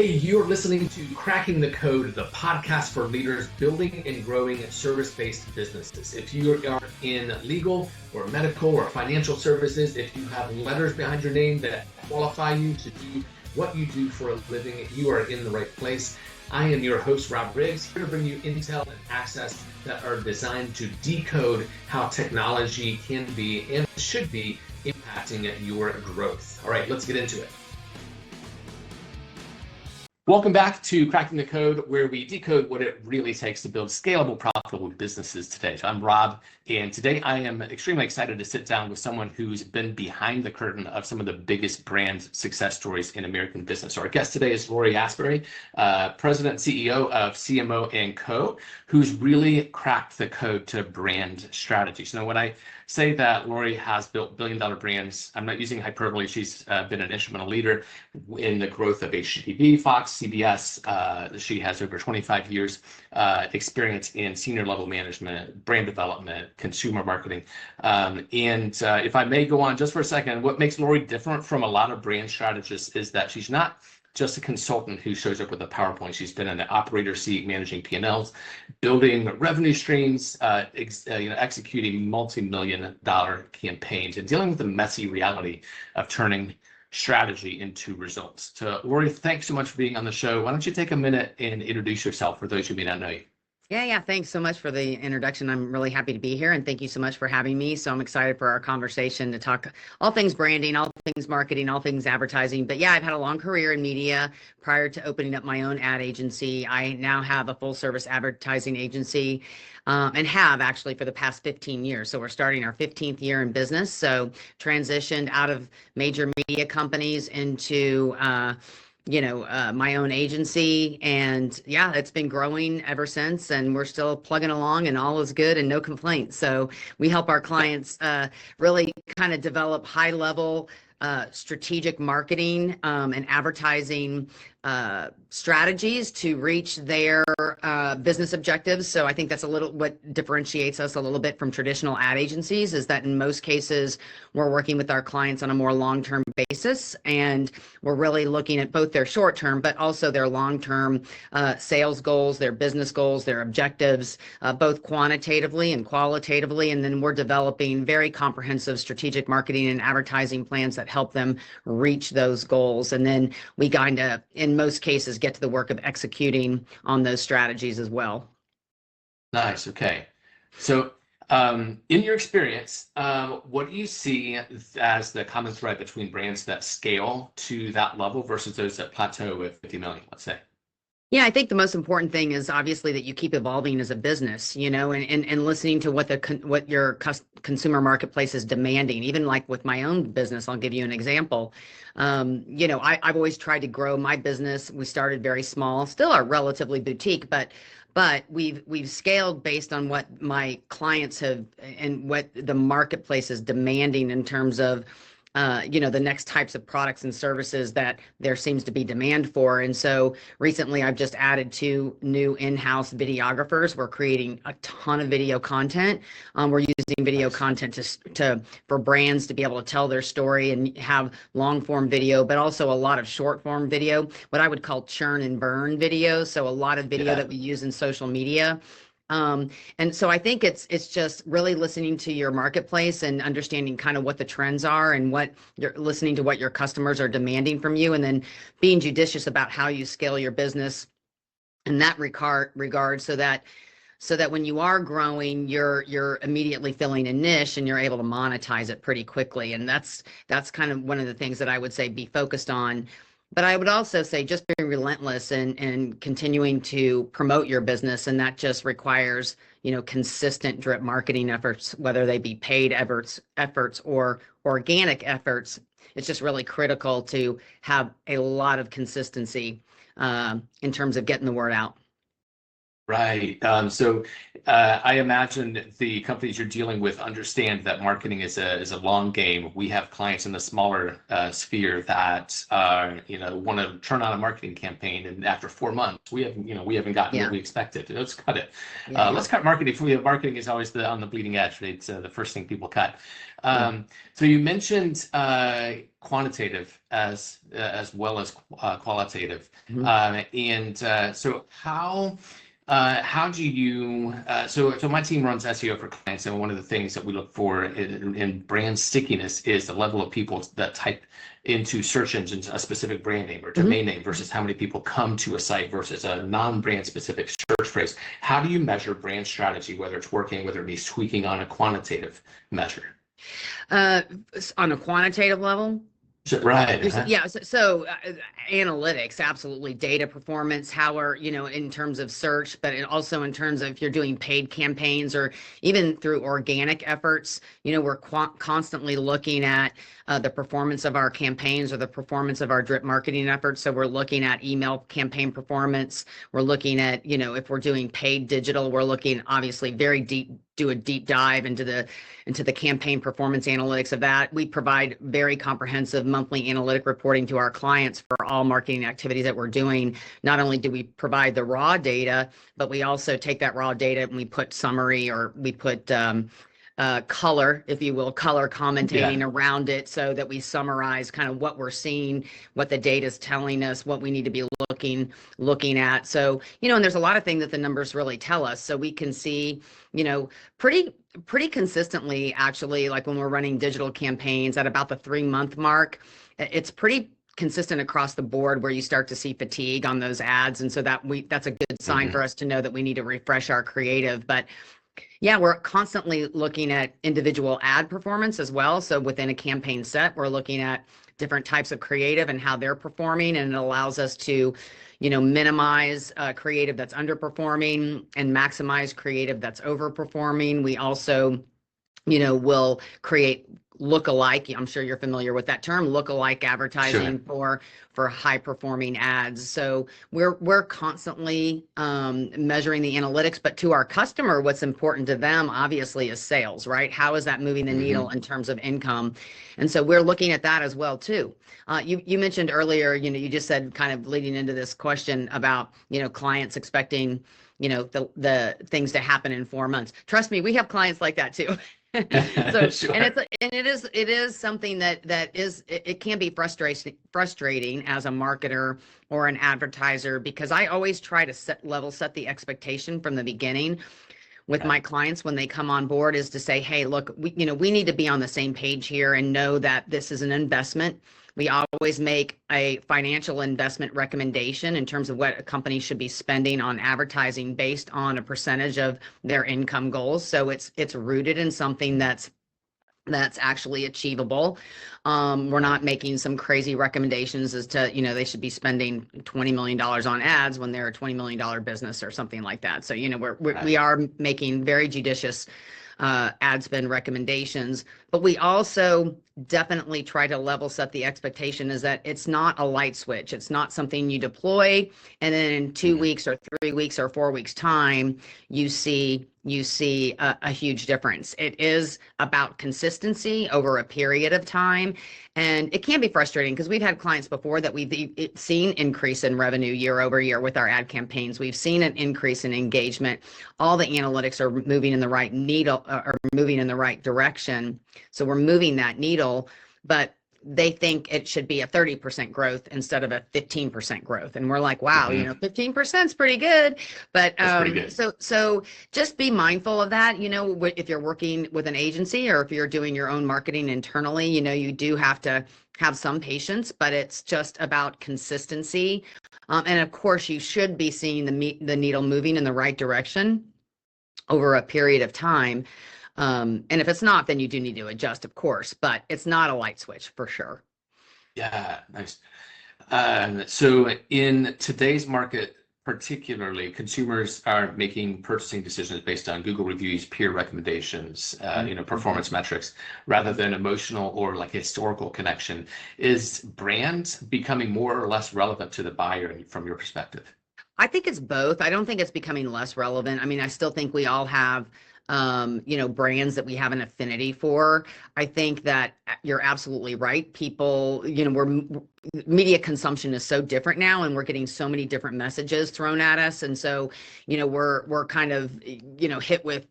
Hey, you're listening to Cracking the Code, the podcast for leaders building and growing service-based businesses. If you are in legal or medical or financial services, if you have letters behind your name that qualify you to do what you do for a living, you are in the right place. I am your host, Rob Riggs, here to bring you intel and access that are designed to decode how technology can be and should be impacting your growth. All right, let's get into it. Welcome back to Cracking the Code, where we decode what it really takes to build scalable, profitable businesses today. So I'm Rob, and today I am extremely excited to sit down with someone who's been behind the curtain of some of the biggest brand success stories in American business. So our guest today is Lori Asbury, President and CEO of CMOco, who's really cracked the code to brand strategy. So when I say that Lori has built billion-dollar brands, I'm not using hyperbole. She's been an instrumental leader in the growth of HGTV, Fox, CBS. She has over 25 years experience in senior level management, brand development, consumer marketing. If I may go on just for a second, what makes Lori different from a lot of brand strategists is that she's not just a consultant who shows up with a PowerPoint. She's been in the operator seat, managing P&Ls, building revenue streams, executing multi-million-dollar campaigns, and dealing with the messy reality of turning strategy into results. So, Lori, thanks so much for being on the show. Why don't you take a minute and introduce yourself for those who may not know you? Yeah. Thanks so much for the introduction. I'm really happy to be here, and thank you so much for having me. So I'm excited for our conversation to talk all things branding, all things marketing, all things advertising. But yeah, I've had a long career in media. Prior to opening up my own ad agency, I now have a full service advertising agency, and have actually for the past 15 years. So we're starting our 15th year in business. So transitioned out of major media companies into my own agency, and yeah, it's been growing ever since, and we're still plugging along, and all is good and no complaints. So we help our clients really kind of develop high level strategic marketing and advertising strategies to reach their business objectives. So I think that's a little what differentiates us a little bit from traditional ad agencies, is that in most cases we're working with our clients on a more long-term basis, and we're really looking at both their short-term but also their long-term sales goals, their business goals, their objectives, both quantitatively and qualitatively. And then we're developing very comprehensive strategic marketing and advertising plans that help them reach those goals. And then we kind of, in most cases, get to the work of executing on those strategies as well. Nice. Okay. So in your experience, what do you see as the common thread between brands that scale to that level versus those that plateau with 50 million, let's say? Yeah, I think the most important thing is obviously that you keep evolving as a business, and listening to what your consumer marketplace is demanding. Even like with my own business, I'll give you an example. I've always tried to grow my business. We started very small, still are relatively boutique, but we've scaled based on what my clients have and what the marketplace is demanding in terms of the next types of products and services that there seems to be demand for. And so recently I've just added 2 new in-house videographers. We're creating a ton of video content. We're using video content for brands to be able to tell their story and have long form video, but also a lot of short form video, what I would call churn and burn videos. So a lot of video that we use in social media. And so I think it's just really listening to your marketplace and understanding kind of what the trends are and what you're listening to, what your customers are demanding from you, and then being judicious about how you scale your business in that regard so that when you are growing, you're immediately filling a niche and you're able to monetize it pretty quickly. And that's kind of one of the things that I would say be focused on. But I would also say just being relentless and continuing to promote your business. And that just requires, consistent drip marketing efforts, whether they be paid efforts or organic efforts. It's just really critical to have a lot of consistency in terms of getting the word out. Right. I imagine the companies you're dealing with understand that marketing is a long game. We have clients in the smaller sphere that want to turn on a marketing campaign, and after 4 months, we haven't gotten what Yeah. we expected. Let's cut it. Yeah. Let's cut marketing. Marketing is always on the bleeding edge. It's the first thing people cut. Yeah. So you mentioned quantitative as well as qualitative, so how do you, so my team runs SEO for clients, and one of the things that we look for in brand stickiness is the level of people that type into search engines a specific brand name or domain name versus how many people come to a site versus a non-brand specific search phrase. How do you measure brand strategy, whether it's working, whether it needs tweaking on a quantitative measure? On a quantitative level? Right. Yeah. Analytics, absolutely. Data performance, how are, in terms of search, but also in terms of if you're doing paid campaigns or even through organic efforts, we're constantly looking at the performance of our campaigns or the performance of our drip marketing efforts. So we're looking at email campaign performance. We're looking at, if we're doing paid digital, we're looking obviously do a deep dive into the campaign performance analytics of that. We provide very comprehensive monthly analytic reporting to our clients for all marketing activities that we're doing. Not only do we provide the raw data, but we also take that raw data and we put summary, or we put color, if you will, color commentating around it, so that we summarize kind of what we're seeing, what the data is telling us, what we need to be looking at. So, and there's a lot of things that the numbers really tell us. So we can see, pretty consistently, actually, like when we're running digital campaigns at about the 3-month mark, it's pretty consistent across the board where you start to see fatigue on those ads. And so that's a good sign for us to know that we need to refresh our creative. But yeah, we're constantly looking at individual ad performance as well. So within a campaign set, we're looking at different types of creative and how they're performing, and it allows us to, minimize creative that's underperforming and maximize creative that's overperforming. We also, will create look-alike. I'm sure you're familiar with that term, look-alike advertising for high performing ads. So we're constantly measuring the analytics, but to our customer, what's important to them obviously is sales, right? How is that moving the needle in terms of income? And so we're looking at that as well too. You mentioned earlier, you just said, kind of leading into this question about, clients expecting, the things to happen in 4 months. Trust me, we have clients like that too. So and it is something that is, it can be frustrating as a marketer or an advertiser, because I always try to level set the expectation from the beginning with my clients when they come on board, is to say, hey, look, we need to be on the same page here and know that this is an investment. We always make a financial investment recommendation in terms of what a company should be spending on advertising based on a percentage of their income goals. So it's rooted in something that's actually achievable. We're not making some crazy recommendations as to, they should be spending $20 million on ads when they're a $20 million business or something like that. So, we are making very judicious ad spend recommendations, but we also definitely try to level set the expectation is that it's not a light switch. It's not something you deploy and then in 2 weeks or 3 weeks or 4 weeks time, you see a huge difference. It is about consistency over a period of time. And it can be frustrating because we've had clients before that we've seen increase in revenue year over year with our ad campaigns. We've seen an increase in engagement. All the analytics are moving in the right needle, are moving in the right direction. So we're moving that needle, but they think it should be a 30% growth instead of a 15% growth. And we're like, wow, 15% is pretty good. But pretty good. So just be mindful of that. If you're working with an agency or if you're doing your own marketing internally, you do have to have some patience, but it's just about consistency. And of course, you should be seeing the needle moving in the right direction over a period of time. And if it's not, then you do need to adjust, of course, but it's not a light switch for sure. Yeah, nice. So in today's market, particularly, consumers are making purchasing decisions based on Google reviews, peer recommendations, performance metrics, rather than emotional or like historical connection. Is brand becoming more or less relevant to the buyer from your perspective? I think it's both. I don't think it's becoming less relevant. I mean, I still think we all have, brands that we have an affinity for. I think that you're absolutely right. People, media consumption is so different now, and we're getting so many different messages thrown at us. And so, we're kind of, hit with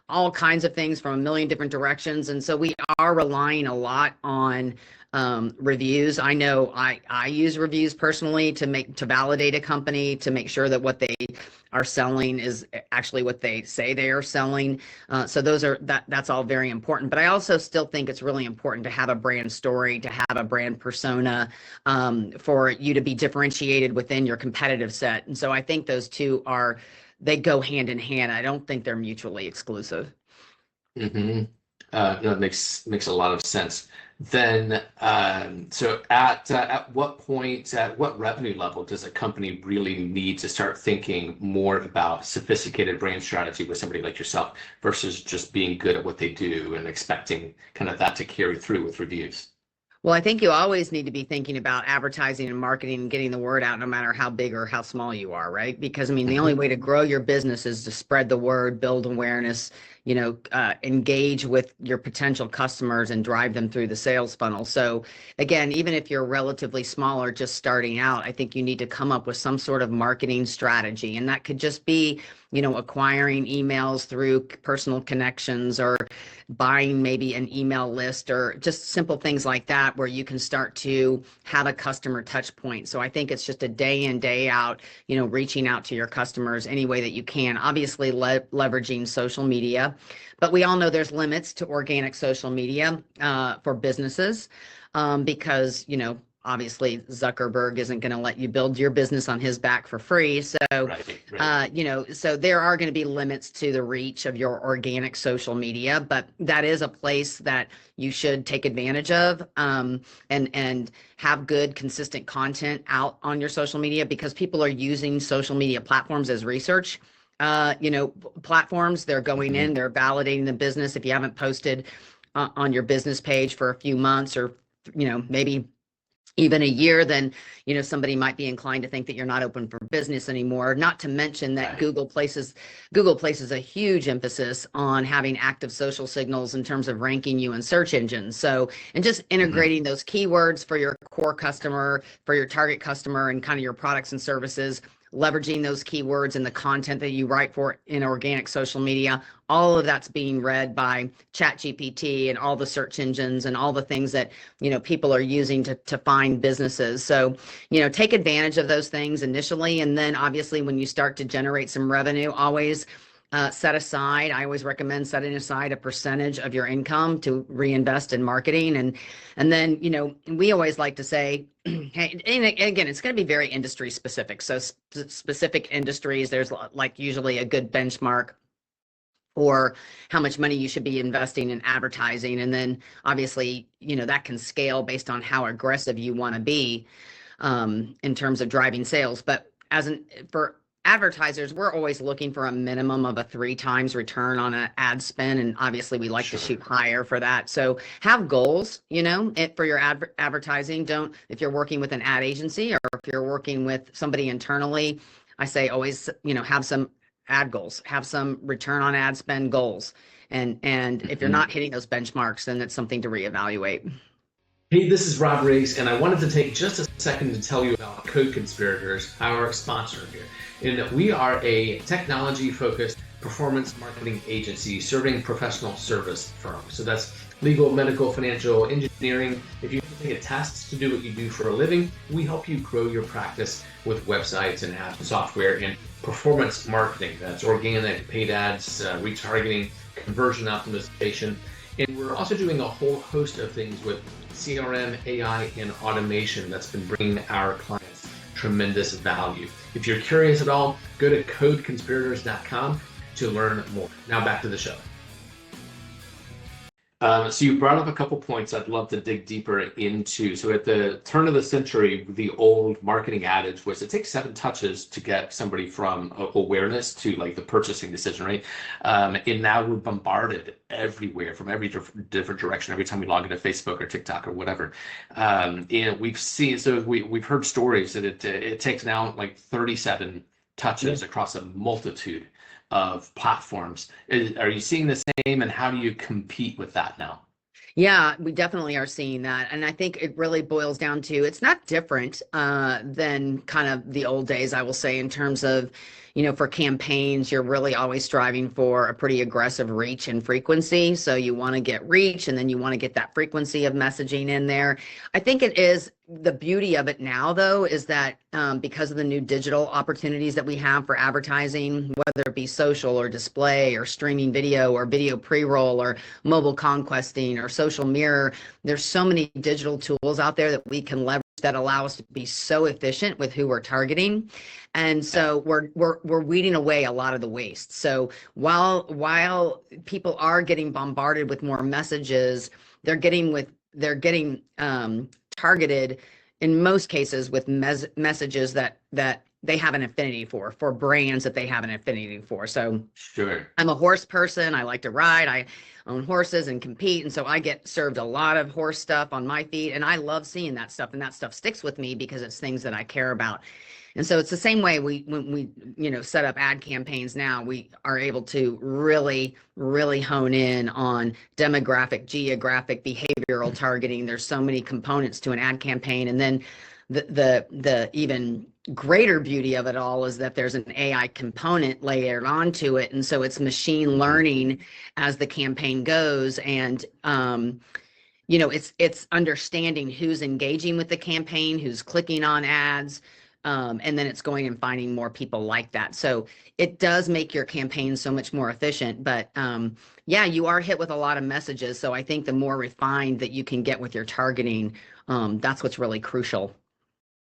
all kinds of things from a million different directions. And so we are relying a lot on reviews. I know I use reviews personally to validate a company, to make sure that what they are selling is actually what they say they are selling. So that's all very important. But I also still think it's really important to have a brand story, to have a brand persona, for you to be differentiated within your competitive set. And so I think those two they go hand in hand. I don't think they're mutually exclusive. Mm-hmm. No, it makes a lot of sense. Then, so at what point, at what revenue level does a company really need to start thinking more about sophisticated brand strategy with somebody like yourself versus just being good at what they do and expecting kind of that to carry through with reviews? Well, I think you always need to be thinking about advertising and marketing and getting the word out, no matter how big or how small you are, right? Because I mean, the only way to grow your business is to spread the word, build awareness, engage with your potential customers and drive them through the sales funnel. So again, even if you're relatively small or just starting out, I think you need to come up with some sort of marketing strategy. And that could just be, acquiring emails through personal connections, or buying maybe an email list, or just simple things like that, where you can start to have a customer touch point. So I think it's just a day in, day out, reaching out to your customers any way that you can, obviously leveraging social media. But we all know there's limits to organic social media for businesses, because, obviously Zuckerberg isn't going to let you build your business on his back for free. So, Right. So there are going to be limits to the reach of your organic social media, but that is a place that you should take advantage of, and have good, consistent content out on your social media, because people are using social media platforms as research platforms. They're going in, they're validating the business. If you haven't posted on your business page for a few months, or maybe even a year, then somebody might be inclined to think that you're not open for business anymore. Not to mention that Right. Google places a huge emphasis on having active social signals in terms of ranking you in search engines. So, and just integrating those keywords for your core customer, for your target customer, and kind of your products and services, leveraging those keywords in the content that you write for in organic social media. All of that's being read by ChatGPT and all the search engines and all the things that, people are using to find businesses. So, take advantage of those things initially. And then obviously when you start to generate some revenue, always I always recommend setting aside a percentage of your income to reinvest in marketing. And then, we always like to say, hey, and again, it's going to be very industry specific. So specific industries, there's like usually a good benchmark for how much money you should be investing in advertising. And then obviously, that can scale based on how aggressive you want to be in terms of driving sales. But for advertisers, we're always looking for a minimum of a 3 times return on an ad spend. And obviously we like to shoot higher for that. So have goals, for your advertising. If you're working with an ad agency, or if you're working with somebody internally, I say always, have some ad goals, have some return on ad spend goals. And if you're not hitting those benchmarks, then it's something to reevaluate. Hey, this is Rob Riggs, and I wanted to take just a second to tell you about Code Conspirators, our sponsor here. And we are a technology-focused performance marketing agency serving professional service firms. So that's legal, medical, financial, engineering. If you take a test to do what you do for a living, we help you grow your practice with websites and apps, software, and performance marketing. That's organic, paid ads, retargeting, conversion optimization. And we're also doing a whole host of things with CRM, AI, and automation that's been bringing our clients tremendous value. If you're curious at all, go to codeconspirators.com to learn more. Now back to the show. So you brought up a couple points I'd love to dig deeper into. So at the turn of the century, the old marketing adage was it takes 7 touches to get somebody from awareness to like the purchasing decision, right? And now we're bombarded everywhere from every different direction every time we log into Facebook or TikTok or whatever. And we've seen, so we've heard stories that it takes now like 37 touches across a multitude of platforms. Are you seeing the same, and how do you compete with that now? Yeah, we definitely are seeing that. And I think it really boils down to it's not different than kind of the old days, I will say, in terms of, for campaigns, you're really always striving for a pretty aggressive reach and frequency. So you want to get reach and then you want to get that frequency of messaging in there. I think it is the beauty of it now, though, is that because of the new digital opportunities that we have for advertising, whether it be social or display or streaming video or video pre-roll or mobile conquesting or social mirror, there's so many digital tools out there that we can leverage that allow us to be so efficient with who we're targeting. And so we're weeding away a lot of the waste. So while people are getting bombarded with more messages, they're getting targeted in most cases with messages that they have an affinity for brands that they have an affinity for. So Sure. I'm a horse person. I like to ride. I own horses and compete. And so I get served a lot of horse stuff on my feed. And I love seeing that stuff. And that stuff sticks with me because it's things that I care about. And so it's the same way when we set up ad campaigns now, we are able to really, really hone in on demographic, geographic, behavioral targeting. There's so many components to an ad campaign. And then the even greater beauty of it all is that there's an AI component layered onto it. And so it's machine learning as the campaign goes. And it's understanding who's engaging with the campaign, who's clicking on ads. And then it's going and finding more people like that. So it does make your campaign so much more efficient. But you are hit with a lot of messages. So I think the more refined that you can get with your targeting, that's what's really crucial.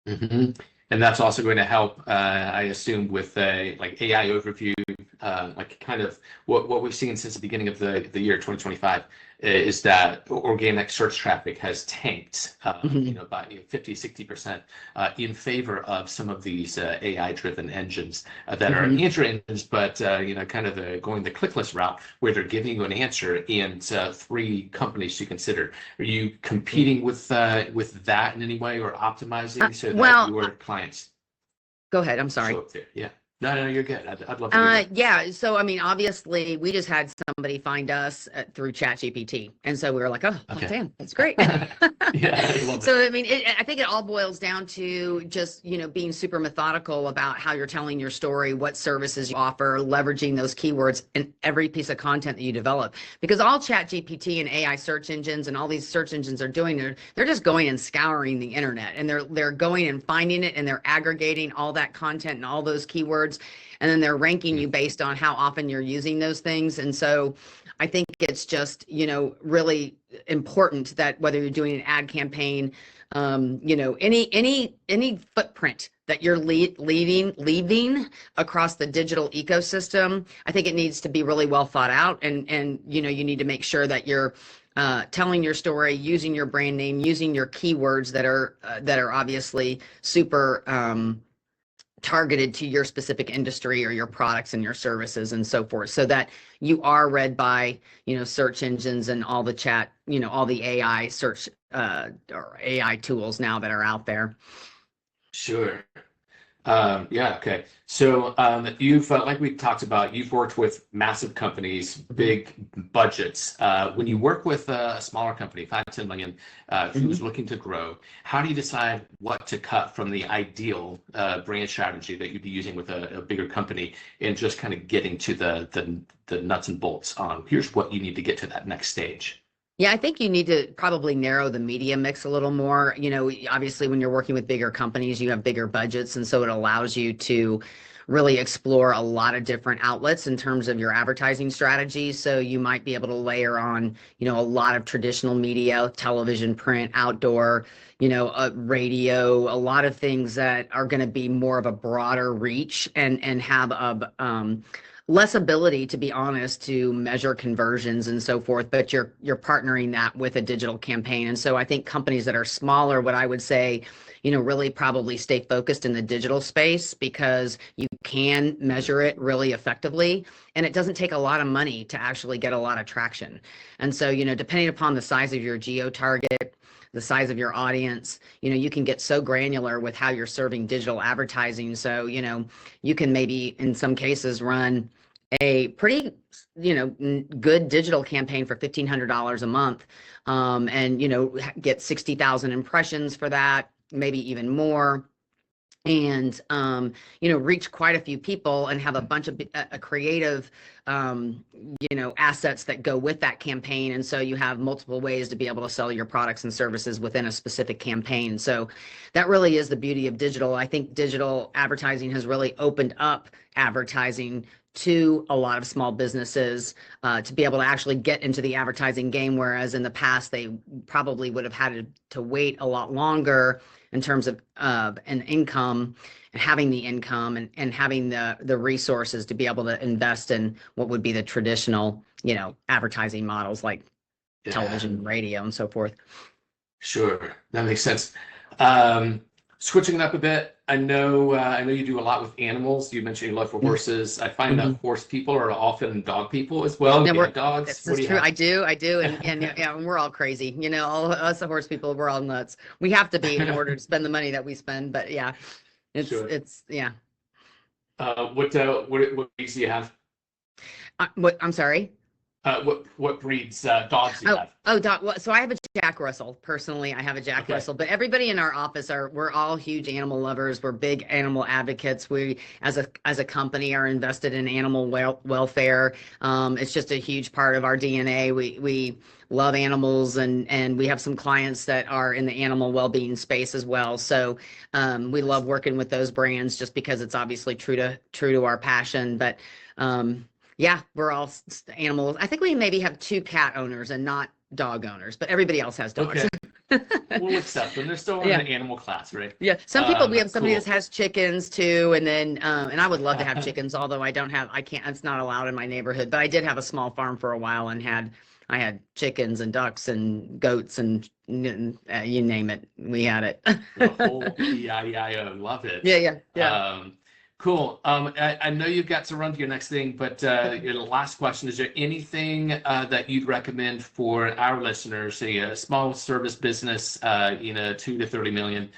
Mm-hmm. And that's also going to help, I assume, with like AI overview, like kind of what we've seen since the beginning of the year 2025 is that organic search traffic has tanked, by 50-60% in favor of some of these AI-driven engines that are answer engines, but kind of going the clickless route where they're giving you an answer and 3 companies to consider. Are you competing with that in any way, or optimizing so that your clients? Go ahead. I'm sorry. Show up there? Yeah. No, you're good. I'd love to hear that. Yeah. So, I mean, obviously, we just had somebody find us through ChatGPT. And so we were like, oh, damn, that's great. Yeah, I love So, I mean, I think it all boils down to just, being super methodical about how you're telling your story, what services you offer, leveraging those keywords in every piece of content that you develop. Because all ChatGPT and AI search engines and all these search engines are doing, they're just going and scouring the internet, and they're going and finding it, and they're aggregating all that content and all those keywords. And then they're ranking you based on how often you're using those things. And so I think it's just, really important that whether you're doing an ad campaign, any footprint that you're leaving across the digital ecosystem, I think it needs to be really well thought out. And you need to make sure that you're telling your story, using your brand name, using your keywords that are obviously super targeted to your specific industry or your products and your services and so forth, so that you are read by, search engines and all the chat, all the AI search or AI tools now that are out there. Sure. Okay. So you've, like we talked about, you've worked with massive companies, big budgets. When you work with a smaller company, 5-10 million, who's looking to grow, how do you decide what to cut from the ideal brand strategy that you'd be using with a bigger company, and just kind of getting to the nuts and bolts on here's what you need to get to that next stage? Yeah, I think you need to probably narrow the media mix a little more. Obviously, when you're working with bigger companies, you have bigger budgets. And so it allows you to really explore a lot of different outlets in terms of your advertising strategy. So you might be able to layer on, a lot of traditional media, television, print, outdoor, radio, a lot of things that are going to be more of a broader reach and have a less ability, to be honest, to measure conversions and so forth, but you're partnering that with a digital campaign. And so I think companies that are smaller, what I would say, really probably stay focused in the digital space, because you can measure it really effectively, and it doesn't take a lot of money to actually get a lot of traction. And so, depending upon the size of your geo target, the size of your audience, you can get so granular with how you're serving digital advertising. So, you can maybe in some cases run a pretty, good digital campaign for $1,500 a month, and, get 60,000 impressions for that, maybe even more, and reach quite a few people and have a bunch of creative assets that go with that campaign. And so you have multiple ways to be able to sell your products and services within a specific campaign. So that really is the beauty of digital. I think digital advertising has really opened up advertising to a lot of small businesses to be able to actually get into the advertising game, whereas in the past they probably would have had to wait a lot longer in terms of an income, and having the income and having the resources to be able to invest in what would be the traditional, advertising models like television, radio, and so forth. Sure, that makes sense. Switching it up a bit, I know you do a lot with animals. You mentioned you love for horses. I find that horse people are often dog people as well. No, dogs. This is true. I do, and yeah, we're all crazy. All us the horse people, we're all nuts. We have to be in order to spend the money that we spend. But yeah, it's yeah. What breeds do you have? What? I'm sorry. What breeds dogs do you have? Dog. So I have a Jack Russell. Personally, I have a Jack Russell, but everybody in our office we're all huge animal lovers. We're big animal advocates. We, as a company, are invested in animal welfare. It's just a huge part of our DNA. We love animals, and we have some clients that are in the animal well-being space as well. So we love working with those brands just because it's obviously true to our passion. But yeah, we're all animals. I think we maybe have 2 cat owners and not dog owners, but everybody else has dogs. Okay. We'll accept them. They're still in the animal class, right? Yeah. Some people, we have somebody that has chickens too. And then, and I would love to have chickens, although I can't, it's not allowed in my neighborhood, but I did have a small farm for a while and I had chickens and ducks and goats and you name it. We had it. The whole I love it. Yeah. Cool. I know you've got to run to your next thing, but your last question, is there anything that you'd recommend for our listeners, say a small service business, 2 to 30 million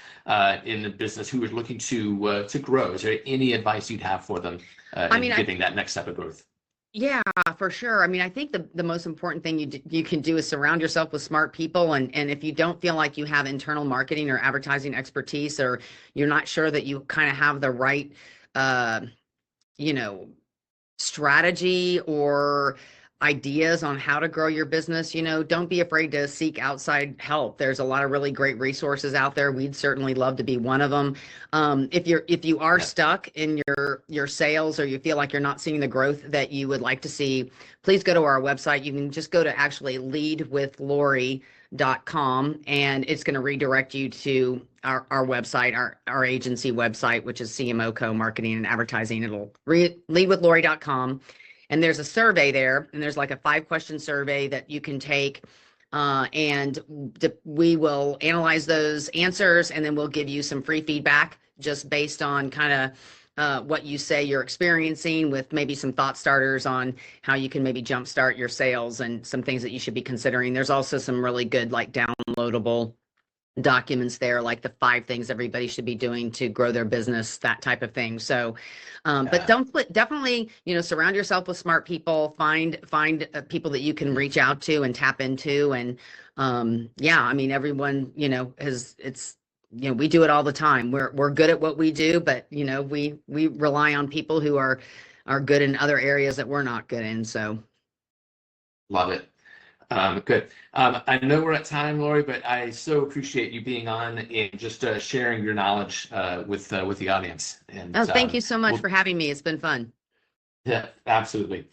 in the business who is looking to grow? Is there any advice you'd have for them getting that next step of growth? Yeah, for sure. I think the most important thing you can do is surround yourself with smart people. And if you don't feel like you have internal marketing or advertising expertise, or you're not sure that you kind of have the right strategy or ideas on how to grow your business, don't be afraid to seek outside help. There's a lot of really great resources out there. We'd certainly love to be one of them. If you are stuck in your sales, or you feel like you're not seeing the growth that you would like to see, please go to our website. You can just go to actually leadwithlori.com, and it's going to redirect you to our website, our agency website, which is CMOco Marketing and Advertising. It'll leadwithlori.com. And there's a survey there, and there's like a 5-question survey that you can take, and we will analyze those answers, and then we'll give you some free feedback just based on kind of what you say you're experiencing, with maybe some thought starters on how you can maybe jumpstart your sales and some things that you should be considering. There's also some really good downloadable documents there, like the 5 things everybody should be doing to grow their business, that type of thing. So but definitely surround yourself with smart people, find people that you can reach out to and tap into. And everyone we do it all the time. We're good at what we do, but we rely on people who are good in other areas that we're not good in. So love it. Good. I know we're at time, Lori, but I so appreciate you being on and just sharing your knowledge with the audience. And thank you so much for having me. It's been fun. Yeah, absolutely.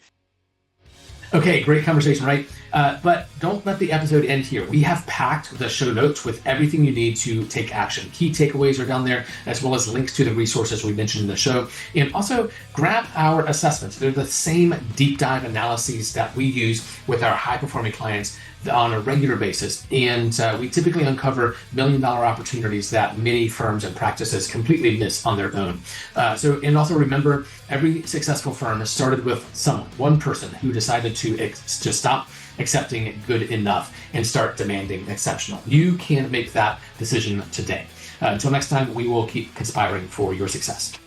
Okay, great conversation, right? But don't let the episode end here. We have packed the show notes with everything you need to take action. Key takeaways are down there, as well as links to the resources we mentioned in the show. And also grab our assessments. They're the same deep dive analyses that we use with our high performing clients on a regular basis. And we typically uncover $1 million opportunities that many firms and practices completely miss on their own. And also remember, every successful firm has started with one person who decided to stop accepting good enough and start demanding exceptional. You can make that decision today. Until next time, we will keep conspiring for your success.